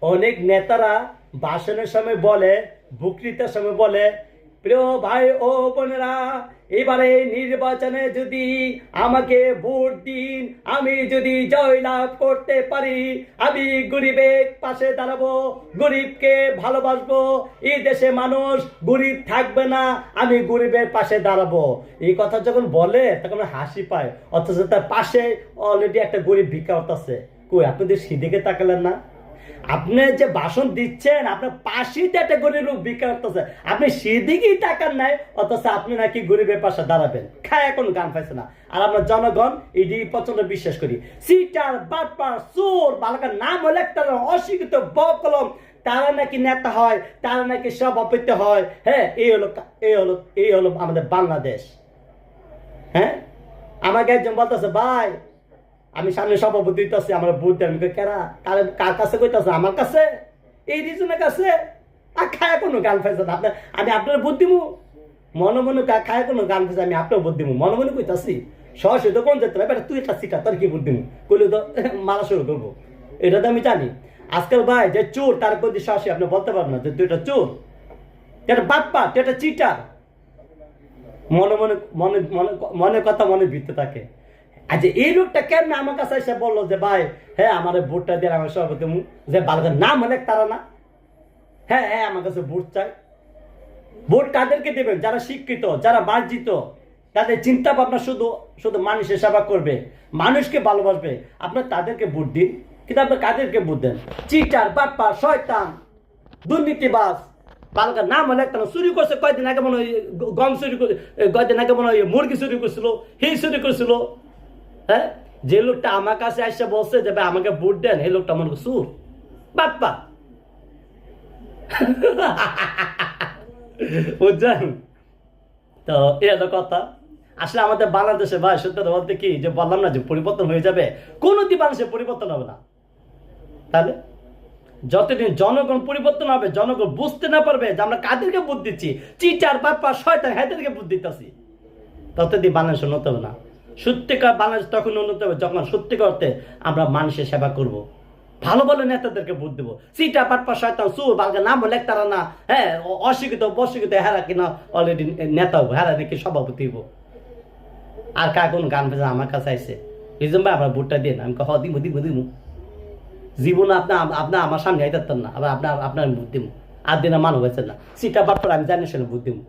অনেক নেতারা ভাষণের সময় বলে, বক্তৃতার সময় বলে, প্রিয় ভাই ও বোনেরা, এবারে নির্বাচনে যদি আমাকে ভোট দিন, আমি যদি জয়লাভ করতে পারি, আমি গরিবের পাশে দাঁড়াবো, গরিবকে ভালোবাসবো, এই দেশে মানুষ গরিব থাকবে না, আমি গরিবের পাশে দাঁড়াবো। এই কথা যখন বলে তখন হাসি পায়, অথচ তার পাশে অলরেডি একটা গরিব ভিক্ষা করতেছে। কই, আপনাদের সেদিকে তাকালেন না? আপনি যে ভাষণ দিচ্ছেন, আপনার পাশেই তো একটা গরিব লোক ভিক্ষা করতেছে, আপনি সেদিকেই টাকার নাই, অথচ আপনি নাকি গরিবের পাশে দাঁড়াবেন। খায় এখন গান পাইছে না। আর আমরা জনগণ এটি প্রচন্ড বিশ্বাস করি। সিটার, বাটপার, চোর, বালকার নাম হলে একটা অশিক্ষিত বকলম, তারা নাকি নেতা হয়, তারা নাকি সভাপতি হয়। হ্যাঁ, এই হলো আমাদের বাংলাদেশ। হ্যাঁ, আমাকে একজন বলতেছে, ভাই আমি সামনে সভাপতি হইতেছি, আমার ভোট দেন। কেরা? কার কাছে কইতাছে? আমার কাছে, এই রিজনের কাছে। আর খায় কোনো গান পাইছে না আপনার, আমি আপনার ভোট দিমু মনে মনে, খায় কোনো গান পাইছে আমি আপনার ভোট দিমু মনে মনে কইতাছি। সরাসরি তো কোন যেতে হবে, তুই একটা সিটা, তোর কি ভোট দিমু কইলে তো মারা শুরু করবো। এটা তো আমি জানি। আজকাল ভাই যে চোর, তার প্রতি সরাসরি আপনি বলতে পারবেন না যে তুই একটা চোর, তুই একটা বাটপা, তুই একটা চিটার। মনে মনে মনে মনে মনের কথা মনে ভিতরে থাকে। আচ্ছা, এই লোকটা কেমন আমার কাছে এসে বললো যে ভাই, হ্যাঁ আমার ভোটটা দিয়ে আমার সভাপতি, যে বালকের নাম অনেক তারা না, হ্যাঁ হ্যাঁ আমার কাছে ভোট চাই। ভোট কাদেরকে দেবেন? যারা শিক্ষিত, যারা মার্জিত, তাদের চিন্তা ভাবনা শুধু শুধু মানুষের সেবা করবে, মানুষকে ভালোবাসবে, আপনার তাদেরকে ভোট দিন। কিন্তু আপনার কাদেরকে ভোট দেন? চিটার, বাটপা, শয়তান, দুর্নীতিবাজ। বালকার নাম হলে একটা চুরি করছে, কয়দিন আগে মনে হয় গম চুরি করে, কয়দিন আগে মনে হয় মুরগি চুরি করছিল, হি চুরি করছিল। হ্যাঁ, যে লোকটা আমার কাছে এসে বলছে যে ভাই আমাকে ভোট দেন, এই লোকটা আমার সুর বাপ্পা। বুঝছেন তো? এই হলো কথা। আসলে আমাদের বাংলাদেশে ভাই সত্য বলতে কি, যে বললাম না যে পরিবর্তন হয়ে যাবে, কোনোদিন মানুষের পরিবর্তন হবে না। তাহলে যতদিন জনগণ পরিবর্তন হবে, জনগণ বুঝতে না পারবে যে আমরা কাদেরকে ভোট দিচ্ছি, চিটার, বাপ্পা, শয়তান, হায়দেরকে ভোট দিতেছি, ততদিন বাংলাদেশ উন্নত হবে না। সত্যিকার বাংলাদেশ তখন উন্নত হবে যখন সত্যিকার অর্থে আমরা মানুষের সেবা করব, ভালো ভালো নেতাদেরকে ভোট দেবো। সিটা, পাটপা, শয়তান, সুর, বালগা নাম বলে তারা না, হ্যাঁ অশিক্ষিত বশিক্ষিত, হেরা কিনা অলরেডি নেতা হবো, হেরা নাকি সভাপতি হবো। আর কার কোন গান ভেজা আমার কাছে আইসে, রিজম ভাই আমার ভোটটা দিন, আমি কহ দিমু দিমু দিমু। জীবন আপনার আমার সামনে আইতাম না, আবার আপনার ভোট দিমু। আর দিনে মানব হয়েছে না। সিটা বাটপার আমি জানি শুনে ভোট দিমু।